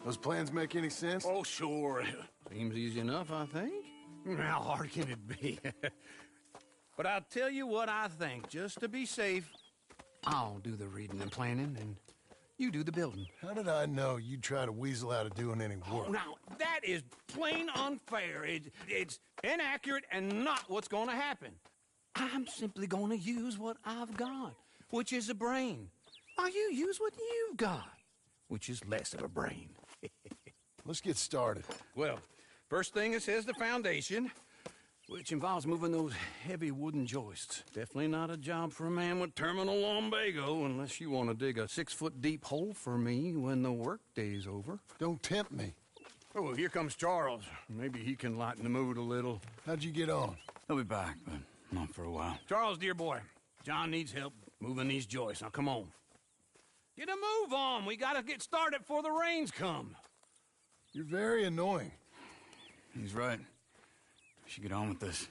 Those plans make any sense? Oh, sure. Seems easy enough, I think. How hard can it be? But I'll tell you what I think. Just to be safe, I'll do the reading and planning, and you do the building. How did I know you'd try to weasel out of doing any work? Oh, now, that is plain unfair. It's inaccurate and not what's going to happen. I'm simply going to use what I've got, which is a brain. While you use what you've got, which is less of a brain. Let's get started. Well, first thing it says the foundation, which involves moving those heavy wooden joists. Definitely not a job for a man with terminal lumbago, unless you want to dig a 6-foot deep hole for me when the workday's over. Don't tempt me. Oh, here comes Charles. Maybe he can lighten the mood a little. How'd you get on? He'll be back, but not for a while. Charles, dear boy, John needs help moving these joists. Now, come on. Get a move on. We gotta get started before the rains come. You're very annoying. He's right. We should get on with this.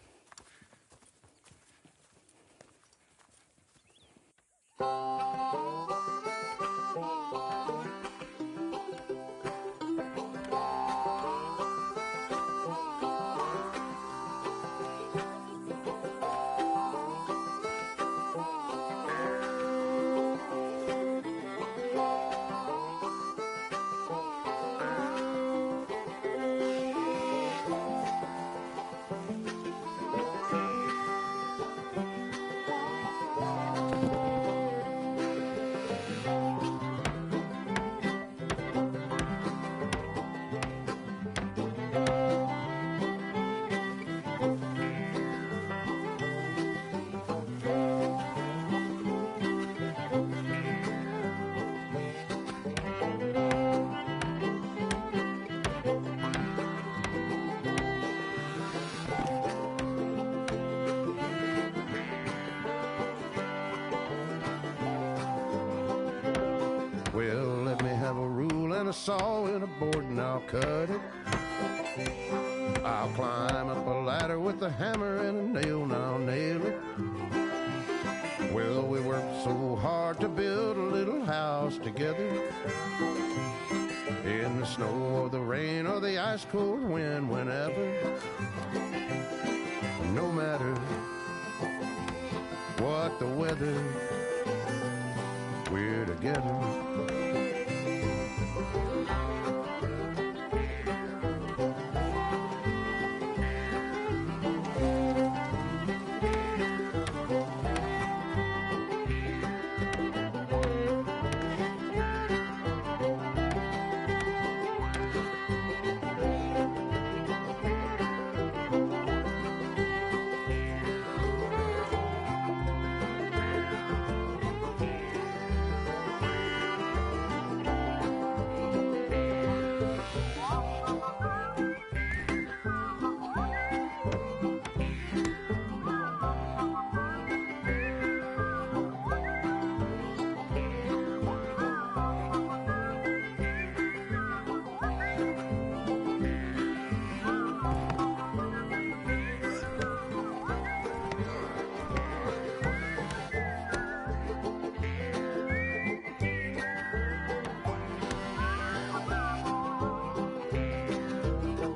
Well, let me have a rule and a saw and a board and I'll cut it. I'll climb up a ladder with a hammer and a nail and I'll nail it. Well, we worked so hard to build a little house together. In the snow or the rain or the ice cold wind, whenever. No matter what the weather, we're together.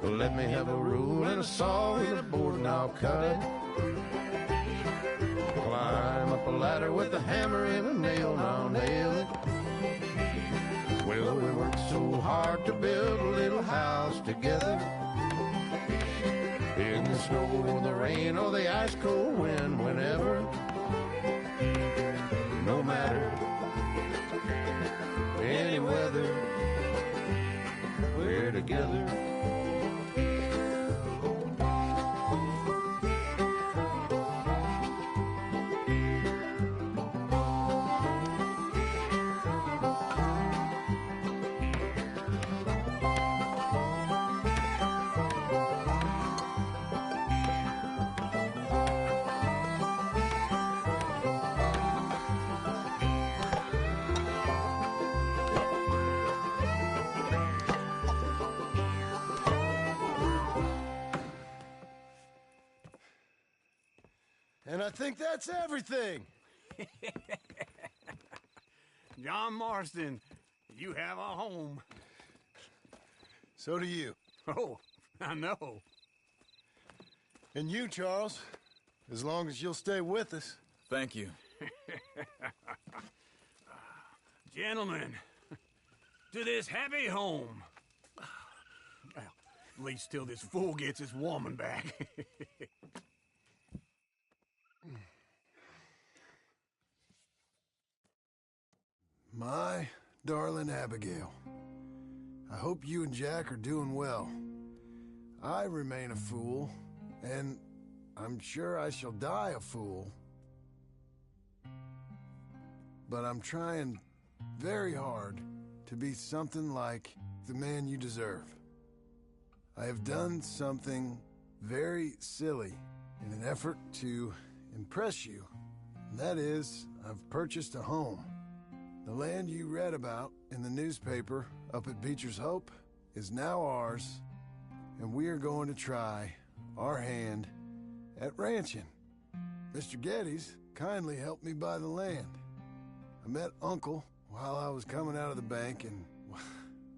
Let me have a rule and a saw and a board and I'll cut it. Climb up a ladder with a hammer and a nail and I'll nail it. Well, we worked so hard to build a little house together. In the snow or the rain or the ice cold wind, whenever. No matter any weather, we're together. And I think that's everything. John Marston, you have a home. So do you. Oh, I know. And you, Charles. As long as you'll stay with us. Thank you. Gentlemen, to this happy home. Well, at least till this fool gets his woman back. My darling Abigail, I hope you and Jack are doing well. I remain a fool, and I'm sure I shall die a fool. But I'm trying very hard to be something like the man you deserve. I have done something very silly in an effort to impress you. And that is, I've purchased a home. The land you read about in the newspaper up at Beecher's Hope is now ours, and we are going to try our hand at ranching. Mr. Geddes kindly helped me buy the land. I met Uncle while I was coming out of the bank, and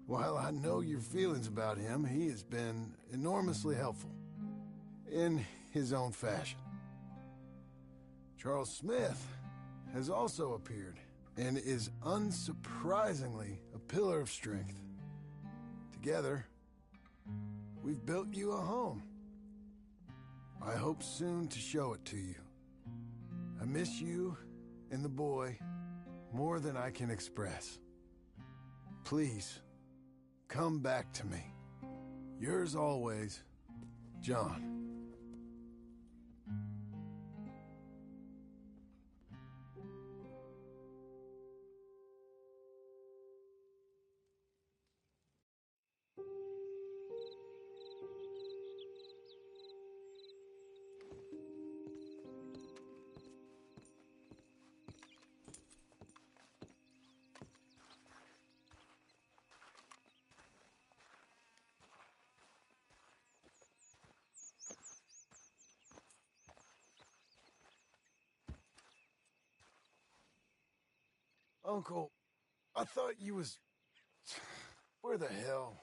while I know your feelings about him, he has been enormously helpful in his own fashion. Charles Smith has also appeared and is unsurprisingly a pillar of strength. Together, we've built you a home. I hope soon to show it to you. I miss you and the boy more than I can express. Please, come back to me. Yours always, John. Uncle, I thought you was... Where the hell?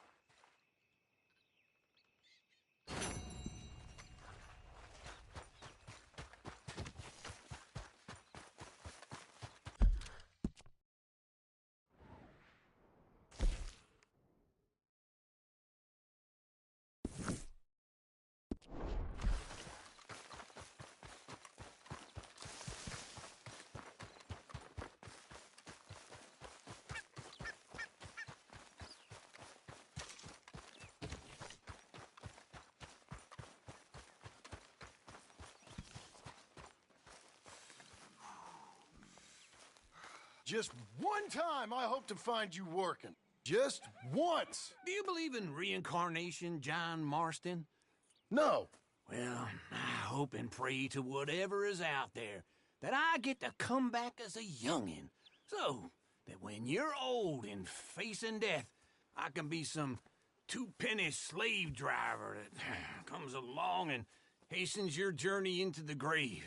Just one time I hope to find you working. Just once. Do you believe in reincarnation, John Marston? No. Well, I hope and pray to whatever is out there that I get to come back as a youngin', so that when you're old and facing death, I can be some two-penny slave driver that comes along and hastens your journey into the grave.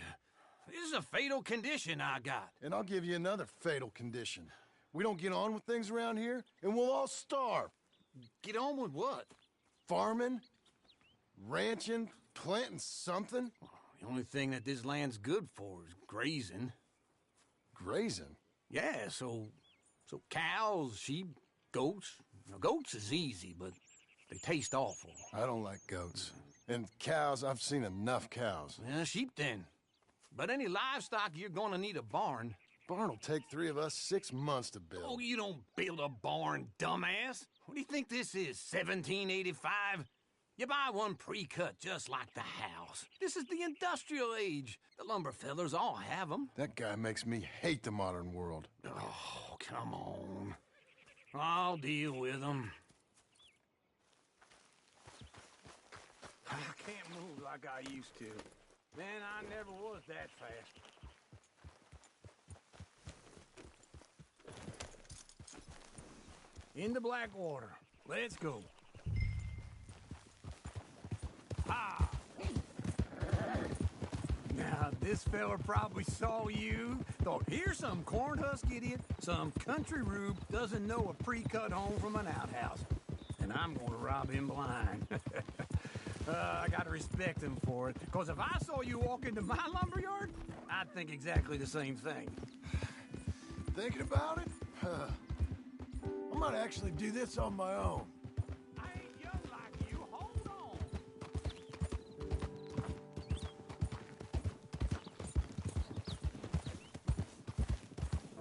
This is a fatal condition I got. And I'll give you another fatal condition. We don't get on with things around here, and we'll all starve. Get on with what? Farming, ranching, planting something. The only thing that this land's good for is grazing. Grazing? Yeah, so cows, sheep, goats. Now, goats is easy, but they taste awful. I don't like goats. And cows, I've seen enough cows. Yeah, sheep then. But any livestock, you're gonna need a barn. Barn will take 3 of us 6 months to build. Oh, you don't build a barn, dumbass. What do you think this is, 1785? You buy one pre-cut just like the house. This is the industrial age. The lumber fellers all have them. That guy makes me hate the modern world. Oh, come on. I'll deal with them. I can't move like I used to. Man, I never was that fast. Into Blackwater. Let's go. Ah! Now, this fella probably saw you, thought, here's some corn husk idiot, some country rube doesn't know a pre-cut home from an outhouse. And and I'm gonna rob him blind. I gotta respect him for it, because if I saw you walk into my lumberyard, I'd think exactly the same thing. Thinking about it? I might actually do this on my own. I ain't young like you. Hold on.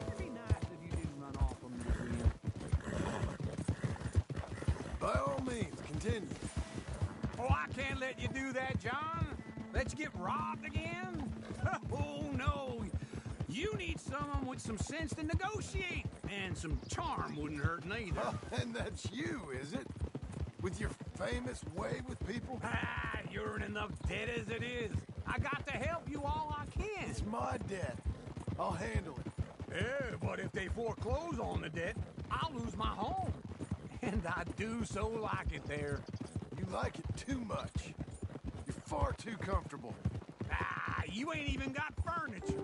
It'd be nice if you didn't run off on me again. By all means, continue. Oh, I can't let you do that, John. Let you get robbed again? Oh, no. You need someone with some sense to negotiate. And some charm wouldn't hurt neither. Oh, and that's you, is it? With your famous way with people? Ah, you're in enough debt as it is. I got to help you all I can. It's my debt. I'll handle it. Yeah, but if they foreclose on the debt, I'll lose my home. And I do so like it there. You like it too much. You're far too comfortable. Ah, you ain't even got furniture.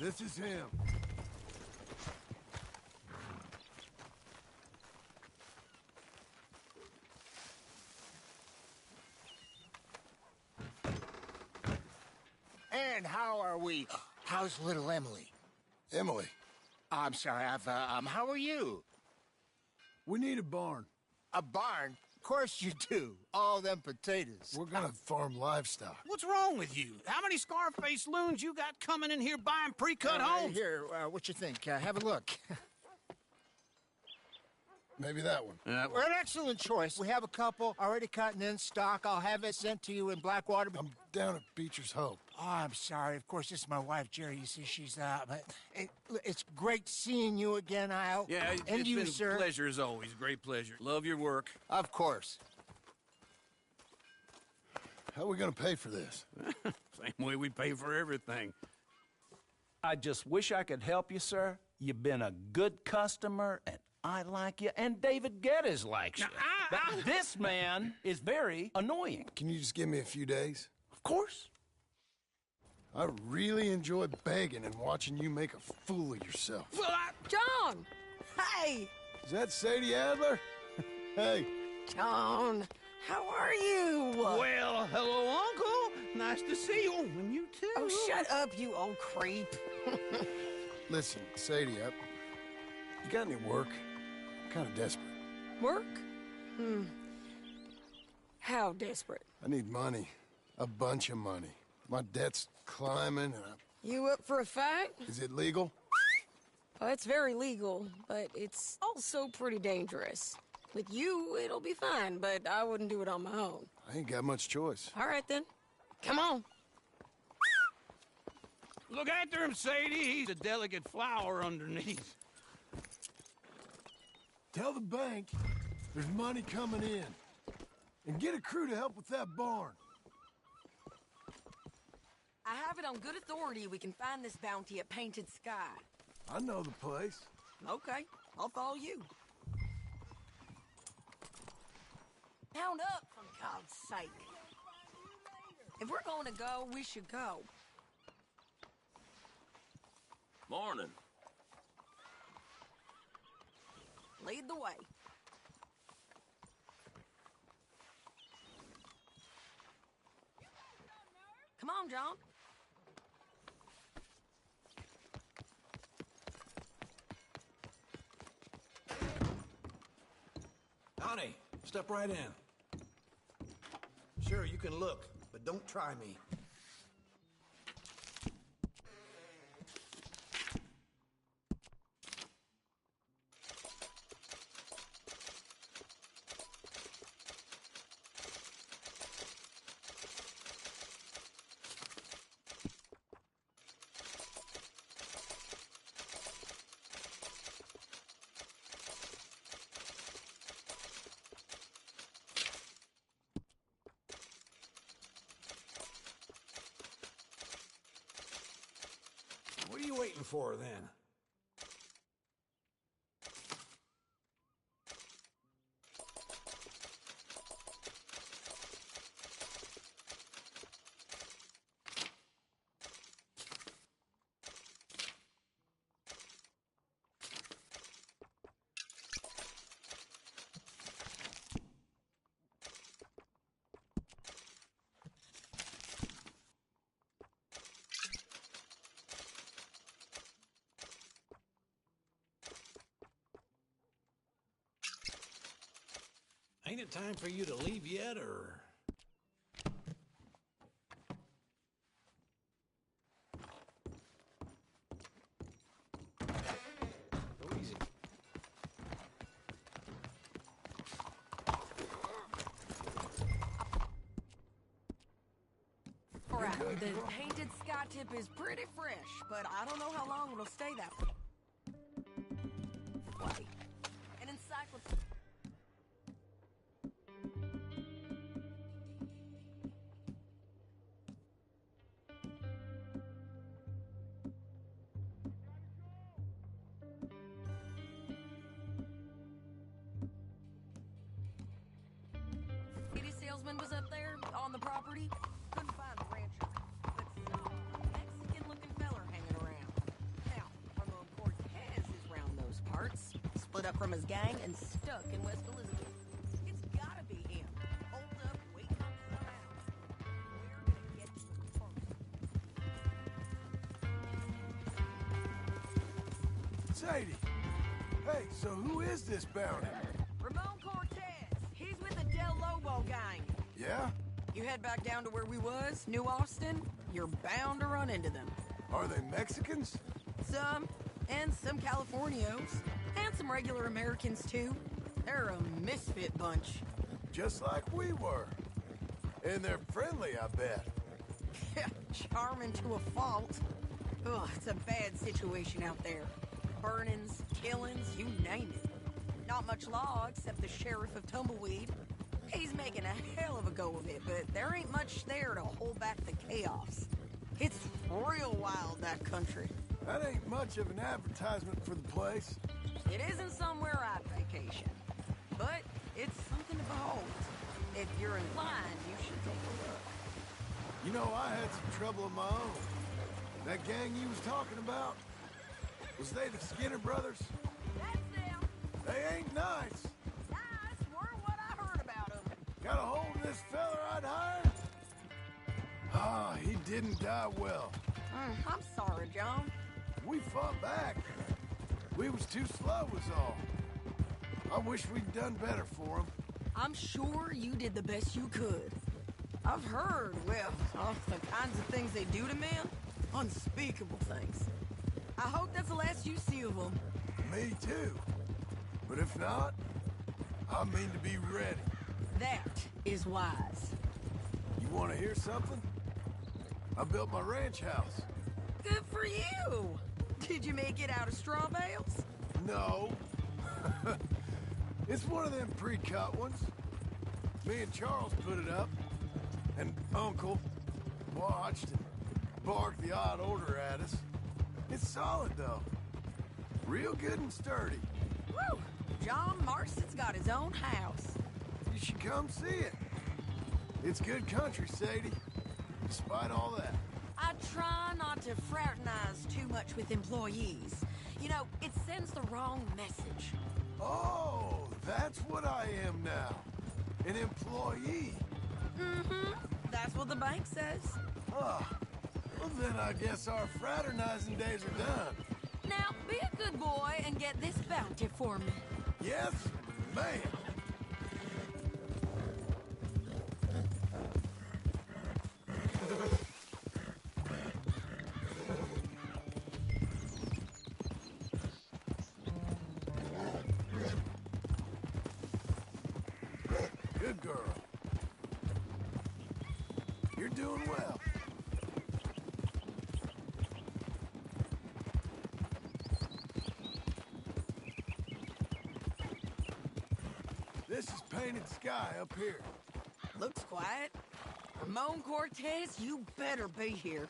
This is him. And how are we? How's little Emily? Emily, I'm sorry, how are you? we need a barn. A barn? Of course you do. All them potatoes. We're gonna farm livestock. What's wrong with you? How many Scarface loons you got coming in here buying pre-cut homes? Here, what you think? Have a look. Maybe that one. We're an excellent choice. We have a couple already cut and in stock. I'll have it sent to you in Blackwater. I'm down at Beecher's Hope. Oh, I'm sorry. Of course, this is my wife, Jerry. You see, she's but it's great seeing you again, Al. Yeah, and it's you, been sir. a pleasure as always. Great pleasure. Love your work. Of course. How are we gonna pay for this? Same way we pay for everything. I just wish I could help you, sir. You've been a good customer, and I like you, and David Geddes likes you. Now, But this man is very annoying. Can you just give me a few days? Of course. I really enjoy begging and watching you make a fool of yourself. Well, John! Hey! Is that Sadie Adler? Hey, John, how are you? well, hello, Uncle. Nice to see you. And you too. Oh, shut up, you old creep. listen, Sadie, you got any work? I'm kind of desperate. Work? How desperate? I need money. A bunch of money. My debt's climbing, and You up for a fight? is it legal? Well, it's very legal, but it's also pretty dangerous. With you, it'll be fine, but I wouldn't do it on my own. I ain't got much choice. All right, then. Come on. Look after him, Sadie. He's a delicate flower underneath. Tell the bank there's money coming in. And get a crew to help with that barn. I have it on good authority we can find this bounty at Painted Sky. I know the place. Okay, I'll follow you. Pound up, for God's sake. If we're going to go, we should go. Morning. Lead the way. Come on, John. Howdy. Step right in. Sure, you can look, but don't try me. What are you waiting for, then? Ain't it time for you to leave yet, or? Go easy. All right, the painted sky tip is pretty fresh, but I don't know how long it'll stay that way. An encyclopedia. Kitty salesman was up there on the property. Couldn't find the rancher, but some Mexican-looking feller hanging around. Now, Ramon Cortez is round those parts, split up from his gang and stuck in West Elizabeth. It's gotta be him, holed up, waiting on some out. We're gonna get to him first. Sadie! Hey, so who is this bounty? Ramon Cortez. He's with the Del Lobo gang. Yeah? You head back down to where we was, New Austin, you're bound to run into them. Are they Mexicans? Some, and some Californios, and some regular Americans too. They're a misfit bunch. Just like we were. And they're friendly, I bet. Yeah, charming to a fault. Ugh, it's a bad situation out there. Burnings, killings, you name it. Not much law except the sheriff of Tumbleweed. He's making a hell of a go of it, but there ain't much there to hold back the chaos. It's real wild, that country. That ain't much of an advertisement for the place. It isn't somewhere I'd vacation, but it's something to behold. If you're inclined, you should take a look. You know, I had some trouble of my own. That gang you was talking about, was they the Skinner brothers? That's them. They ain't nice. Nice were what I heard about them. Got a hold of this feller I'd hired? Ah, he didn't die well. I'm sorry, John. We fought back. We was too slow was all. I wish we'd done better for him. I'm sure you did the best you could. I've heard, well, the kinds of things they do to men. Unspeakable things. I hope that's the last you see of them. Me too. But if not, I mean to be ready. That is wise. You want to hear something? I built my ranch house. Good for you. Did you make it out of straw bales? No. It's one of them pre-cut ones. Me and Charles put it up. And Uncle watched and barked the odd order at us. It's solid, though. Real good and sturdy. Woo! John Marston's got his own house. You should come see it. It's good country, Sadie. Despite all that. I try not to fraternize too much with employees. You know, it sends the wrong message. Oh, that's what I am now. An employee. Mm-hmm. That's what the bank says. Ah, well then I guess our fraternizing days are done. Now, be a good boy and get this bounty for me. Yes, ma'am. Good girl. You're doing well. This is painted sky up here. Looks quiet. Ramon Cortez, you better be here.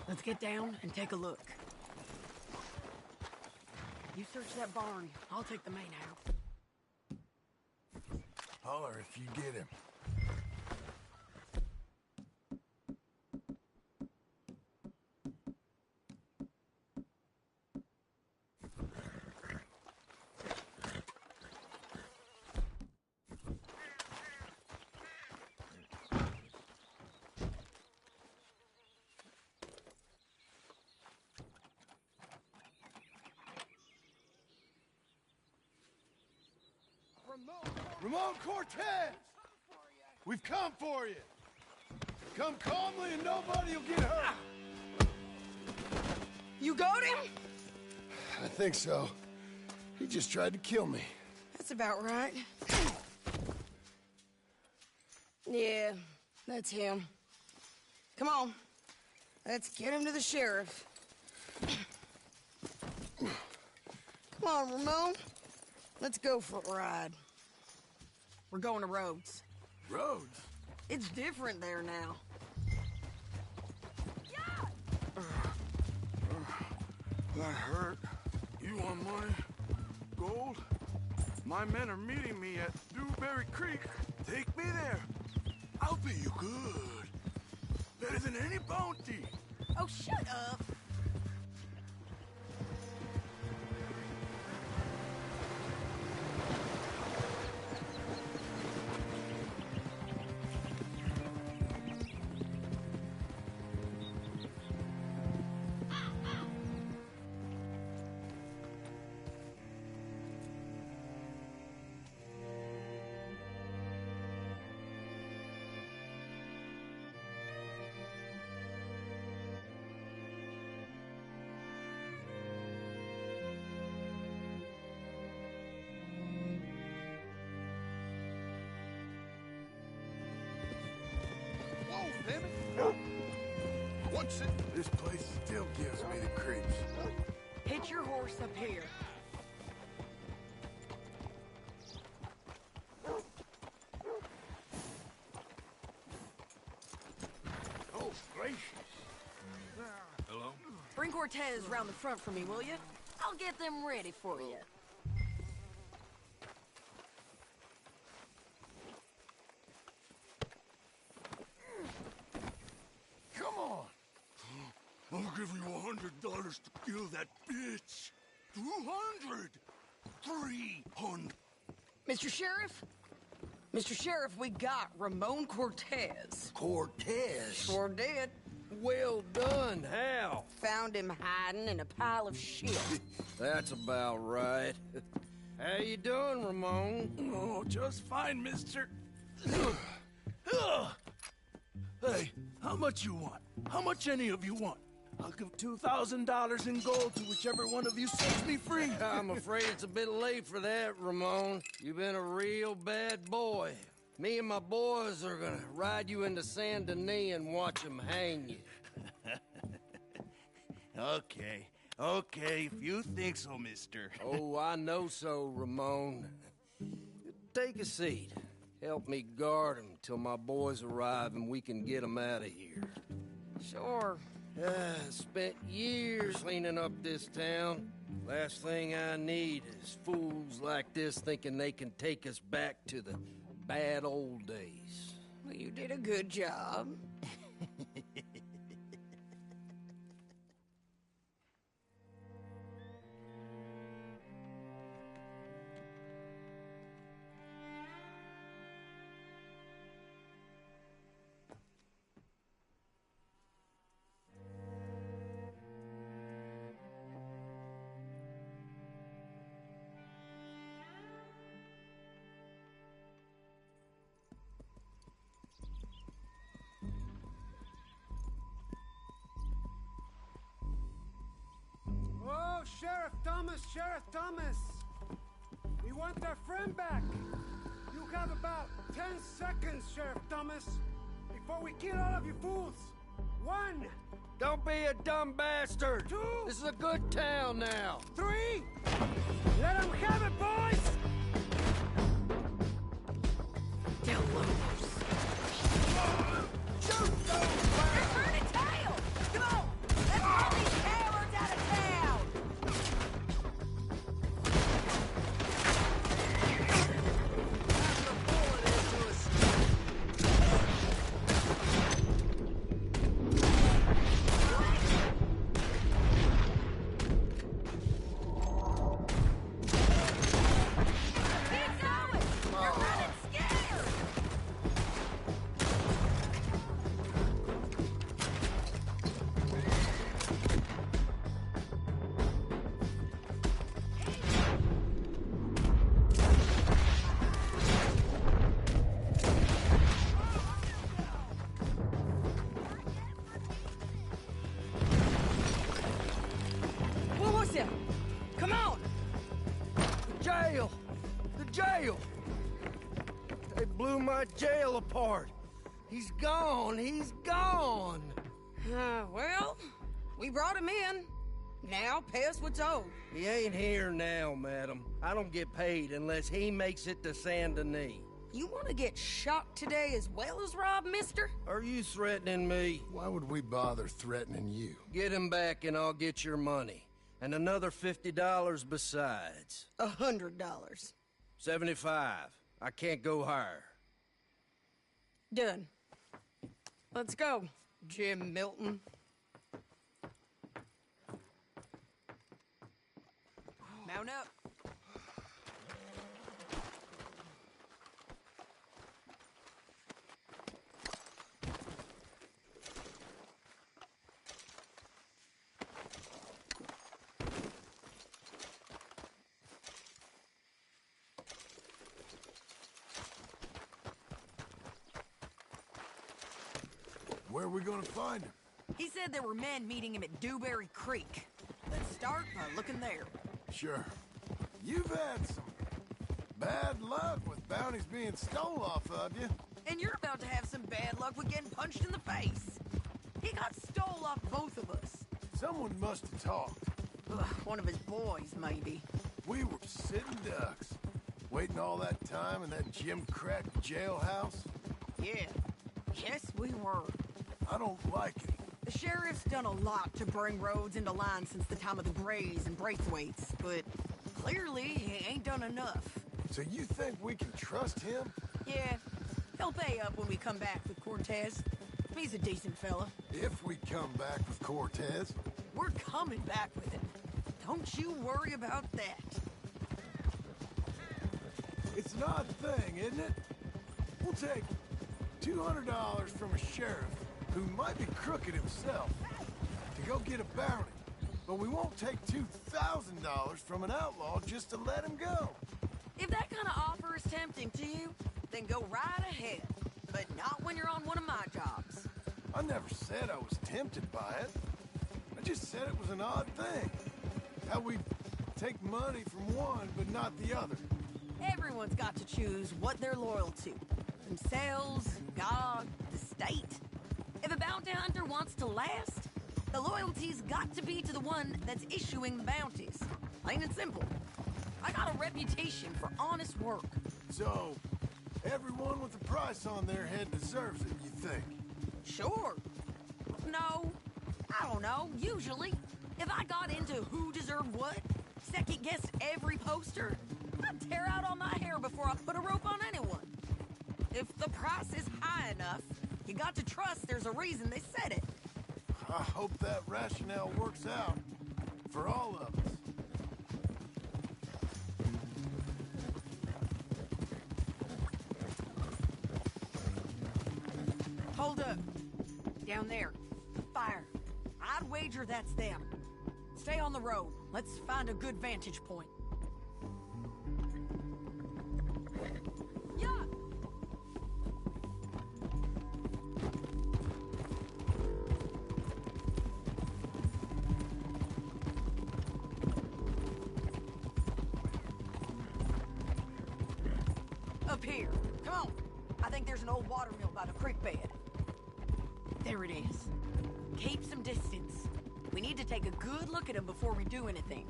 Let's get down and take a look. You search that barn. I'll take the main house. Holler if you get him. Ramon Ramon Cortez! We've come for you! Come calmly and nobody will get hurt! You got him? I think so. He just tried to kill me. That's about right. Yeah, that's him. Come on. Let's get him to the sheriff. Come on, Ramon. Let's go for a ride. We're going to Rhodes. Rhodes? It's different there now. That hurt. You want money? Gold? My men are meeting me at Dewberry Creek. Take me there. I'll pay you good. Better than any bounty. Oh, shut up. What's it? This place still gives me the creeps. Hitch your horse up here. Oh, gracious. Hello? Bring Cortez round the front for me, will you? I'll get them ready for you. Come on. I'll give you $100 to kill that bitch. 200. 300. Mr. Sheriff? Mr. Sheriff, we got Ramon Cortez. Cortez? Sure did. Well done, Hal. Found him hiding in a pile of shit. That's about right. How you doing, Ramon? Oh, just fine, mister. Hey, how much you want? How much any of you want? I'll give $2,000 in gold to whichever one of you sets me free. I'm afraid it's a bit late for that, Ramon. You've been a real bad boy. Me and my boys are gonna ride you into Saint Denis and watch them hang you. Okay, if you think so, mister. Oh, I know so, Ramon. Take a seat. Help me guard him till my boys arrive and we can get them out of here. Sure. Spent years cleaning up this town. Last thing I need is fools like this thinking they can take us back to the bad old days. Well, you did a good job. Sheriff Thomas! We want our friend back! You have about 10 seconds, Sheriff Thomas, before we kill all of you fools! 1! Don't be a dumb bastard! 2! This is a good town now! 3! Let them have it, boys! Shoot those birds! You're turning tail! Come on! Let's all these cowards out of town! blew my jail apart. He's gone. He's gone. Well, we brought him in. Now pay us what's owed. He ain't here now, madam. I don't get paid unless he makes it to Saint Denis. You want to get shot today as well as rob, mister? Are you threatening me? Why would we bother threatening you? Get him back and I'll get your money. And another $50 besides. $100. 75. I can't go higher. Done. Let's go, Jim Milton. Mount up. Where are we gonna find him? He said there were men meeting him at Dewberry Creek. Let's start by looking there. Sure. You've had some bad luck with bounties being stole off of you. And you're about to have some bad luck with getting punched in the face. He got stole off both of us. Someone must have talked. Ugh, one of his boys, maybe. We were sitting ducks, waiting all that time in that gim-crack jailhouse. Yeah. Yes, we were. I don't like it. The sheriff's done a lot to bring roads into line since the time of the Grays and Braithwaites, but clearly he ain't done enough. So you think we can trust him? Yeah, he'll pay up when we come back with Cortez. He's a decent fella. If we come back with Cortez. We're coming back with him. Don't you worry about that. It's an odd thing, isn't it? We'll take $200 from a sheriff who might be crooked himself to go get a bounty, but we won't take $2,000 from an outlaw just to let him go. If that kind of offer is tempting to you, then go right ahead, but not when you're on one of my jobs. I never said I was tempted by it. I just said it was an odd thing. How we take money from one but not the other. Everyone's got to choose what they're loyal to. Themselves, God, the state. If a bounty hunter wants to last, the loyalty's got to be to the one that's issuing the bounties. Plain and simple. I got a reputation for honest work. So, everyone with a price on their head deserves it, you think? Sure. No, I don't know, usually. If I got into who deserved what, second-guessed every poster, I'd tear out all my hair before I put a rope on anyone. If the price is high enough, you got to trust there's a reason they said it. I hope that rationale works out for all of us. Hold up. Down there. Fire. I'd wager that's them. Stay on the road. Let's find a good vantage point. Yeah! Up here. Come on. I think there's an old water mill by the creek bed. There it is. Keep some distance. We need to take a good look at him before we do anything.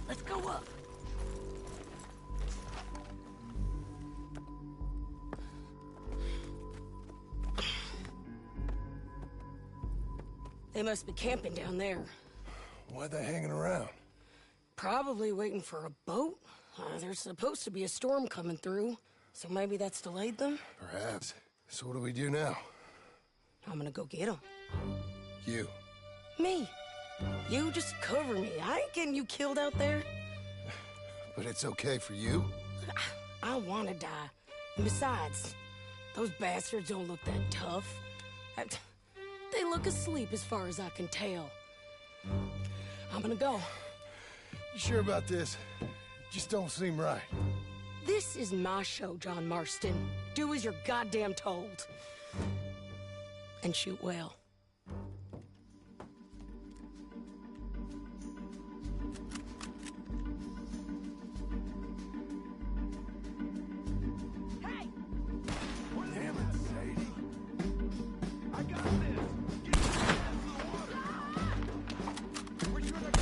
Let's go up. They must be camping down there. Why are they hanging around? Probably waiting for a boat. There's supposed to be a storm coming through, so maybe that's delayed them? Perhaps. So what do we do now? I'm gonna go get them. You. Me. You just cover me. I ain't getting you killed out there. But it's okay for you? I wanna die. And besides, those bastards don't look that tough. They look asleep as far as I can tell. I'm gonna go. You sure about this? Just don't seem right. This is my show, John Marston. Do as you're goddamn told. and shoot well. Damn it, Sadie. I got this. Get your ass to the water. We're sure to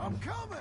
I'm coming!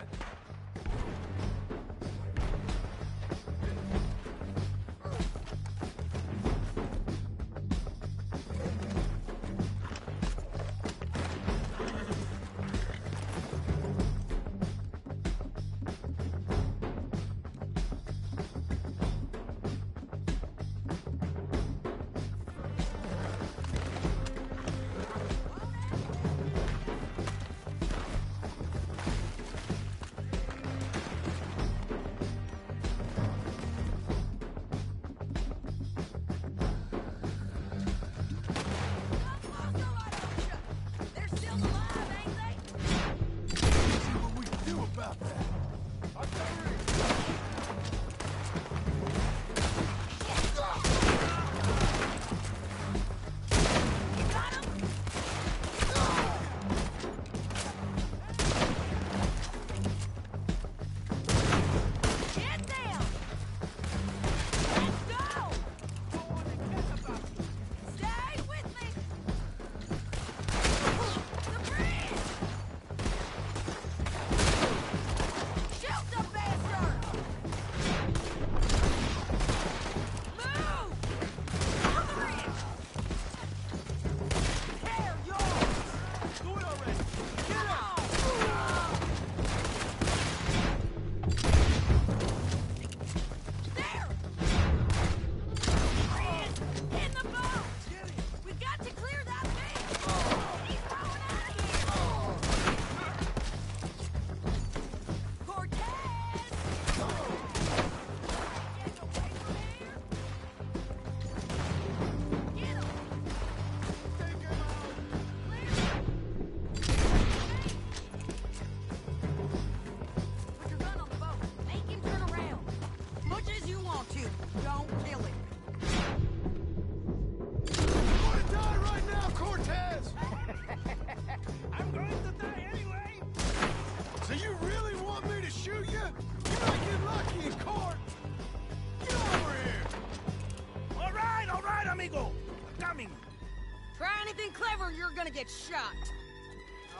You're gonna get shot.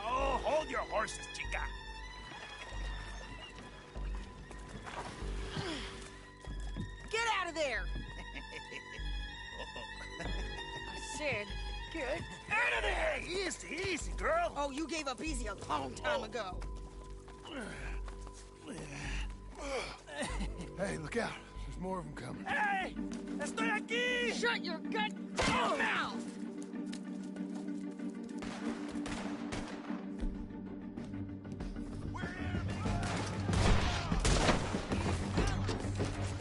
Oh, hold your horses, chica. Get out of there! I said, get out of there! Easy, easy, girl. Oh, you gave up easy a long time ago. Hey, look out. There's more of them coming. Hey! Estoy aquí! Shut your goddamn mouth!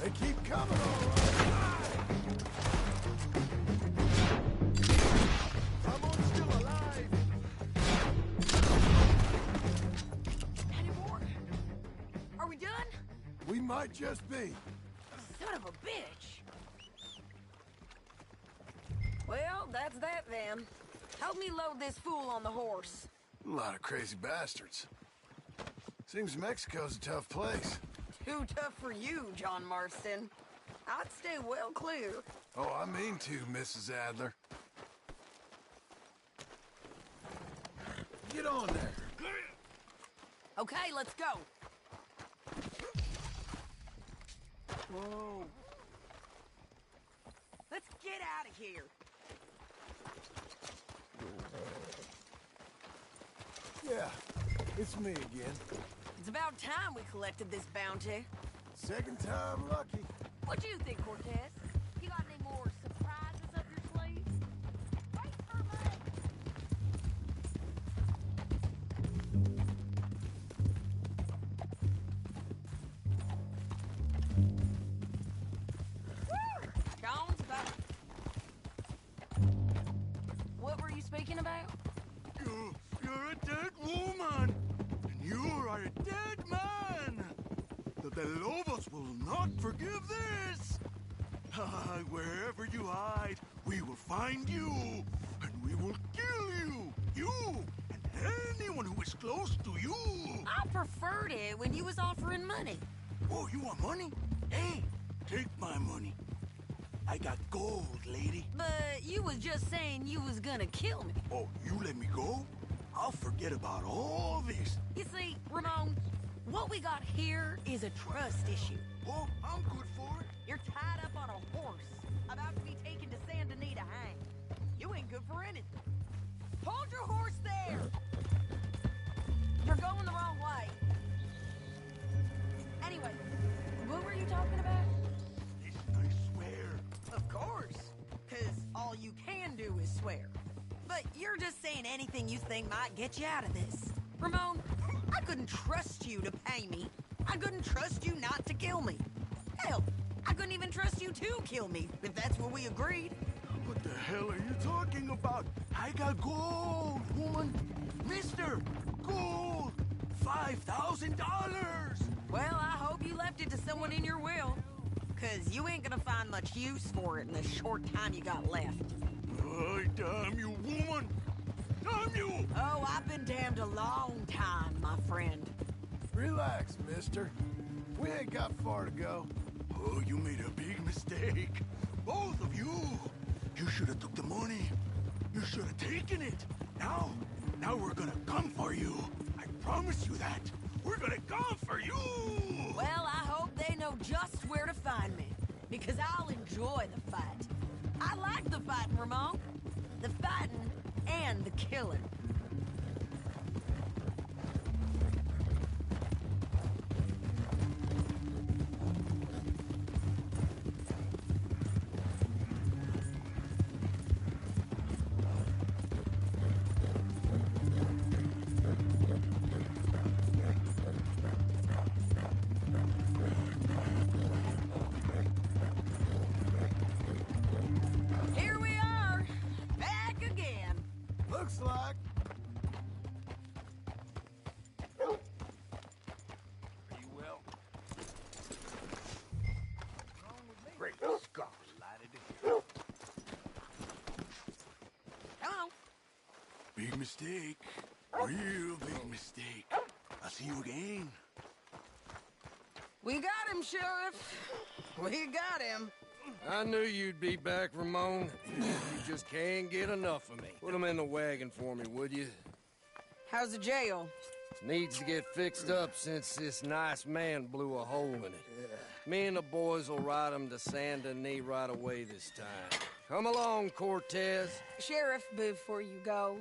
They keep coming, all right. Someone's still alive. Any more? Are we done? We might just be. Son of a bitch. Well, that's that then. Help me load this fool on the horse. A lot of crazy bastards. Seems Mexico's a tough place. Too tough for you, John Marston. I'd stay well clear. Oh, I mean to, Mrs. Adler. Get on there. Okay, let's go. Whoa. Let's get out of here. Yeah, it's me again. It's about time we collected this bounty. Second time lucky. What do you think, Cortez? You got any more surprises up your sleeves? Wait for me! Woo! Jones back. What were you speaking about? You're a dead woman, and you are a dead man. The Lobos will not forgive this. Wherever you hide, we will find you, and we will kill you. You and anyone who is close to you. I preferred it when you was offering money. Oh, you want money? Hey, take my money. I got gold, lady. But you was just saying you was gonna kill me. Oh, you let me go? I'll forget about all this. You see, Ramon, what we got here is a trust issue. Oh, I'm good for it. You're tied up on a horse, about to be taken to Saint Denis to hang. You ain't good for anything. Hold your horse there! You're going the wrong way. Anyway, what were you talking about? I swear. Of course, because all you can do is swear. But you're just saying anything you think might get you out of this. Ramon, I couldn't trust you to pay me. I couldn't trust you not to kill me. Hell, I couldn't even trust you to kill me, if that's what we agreed. What the hell are you talking about? I got gold, woman. Mister, gold. $5,000. Well, I hope you left it to someone in your will. Because you ain't gonna find much use for it in the short time you got left. Oh, damn you, woman! Damn you! Oh, I've been damned a long time, my friend. Relax, mister. We ain't got far to go. Oh, you made a big mistake. Both of you. You should have took the money. You should have taken it. Now we're gonna come for you. I promise you that. We're gonna come for you! Well, I hope they know just where to find me. Because I'll enjoy the fight. I like the fighting, Ramon. The fighting and the killing. Here we are, back again. Looks like. Are you well? Great Scott. Hello. Big mistake. Real big mistake. I'll see you again. We got him, Sheriff. We got him. I knew you'd be back, Ramon. You just can't get enough of me. Put him in the wagon for me, would you? How's the jail? Needs to get fixed up since this nice man blew a hole in it. Me and the boys will ride him to Saint Denis right away this time. Come along, Cortez. Sheriff, before you go,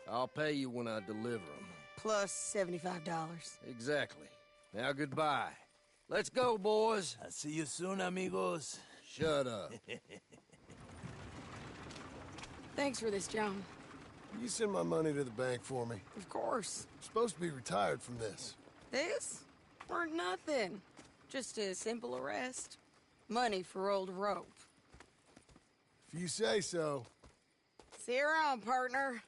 I'll pay you when I deliver him. plus $75. Exactly. Now goodbye. Let's go, boys. I'll see you soon, amigos. Shut up. Thanks for this, John. You send my money to the bank for me. Of course. I'm supposed to be retired from this. This? Or nothing. Just a simple arrest. Money for old rope. If you say so. See you around, partner.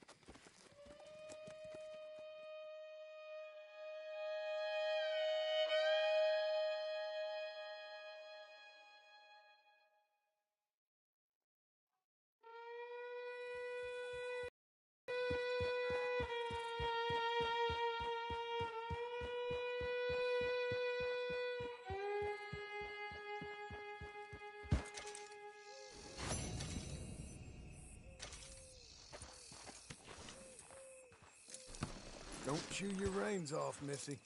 Don't chew your reins off, Missy.